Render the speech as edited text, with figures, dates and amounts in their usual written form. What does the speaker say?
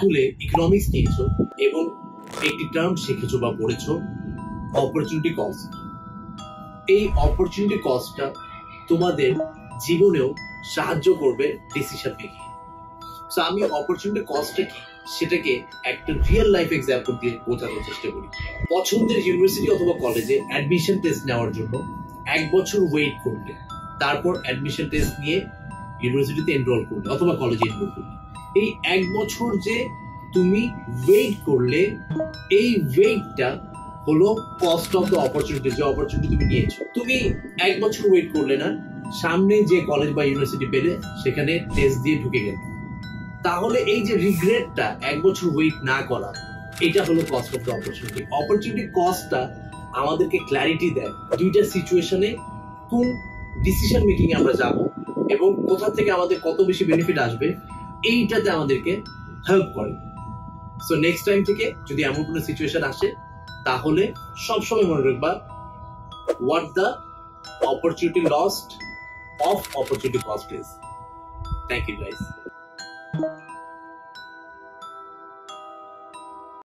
স্কুলে ইকোনমিক্স নিয়েছো এবং একটি টার্ম শিখেছো বা পড়েছো অপরচুনিটি কস্ট। এই অপরচুনিটি কস্টটা তোমাদের জীবনেও সাহায্য করবে ডিসিশন মেকিং। সো আমি অপরচুনিটি কস্টটা কি সেটাকে একটা রিয়েল লাইফ এক্সাম্পল দিয়ে বোঝানোর চেষ্টা করি। পছন্দের ইউনিভার্সিটি অথবা কলেজে অ্যাডমিশন টেস্ট নেওয়ার জন্য 1 বছর ওয়েট করলে, তারপর অ্যাডমিশন টেস্ট নিয়ে ইউনিভার্সিটিতে এনরোল করলে অথবা কলেজে এনরোল করলে, এই 1 বছর যে তুমি ওয়েট করলে, এই ওয়েটটা হলো কস্ট অফ দ্য অপরচুনিটি। যে অপরচুনিটি তুমি নিয়েছো, তুমি 1 বছর ওয়েট করলে না, সামনে যে কলেজ বা ইউনিভার্সিটি পেলে সেখানে টেস্ট দিয়ে ঢুকে গেল, তাহলে এই যে রিগ্রেটটা 1 বছর ওয়েট না করা, এটা হলো cost of the opportunity. Opportunity কস্টটা আমাদেরকে ক্ল্যারিটি দেয় দুইটা সিচুয়েশনে কোন ডিসিশন মেকিং আমরা যাব এবং কোথা থেকে আমাদের কত বেশি বেনিফিট আসবে, এইটাতে আমাদেরকে হেল্প করে। সো নেক্সট টাইম থেকে যদি এমন কোনো সিচুয়েশন আসে, তাহলে সবসময় মনে রাখবা what the opportunity lost of opportunity cost is. Thank you guys.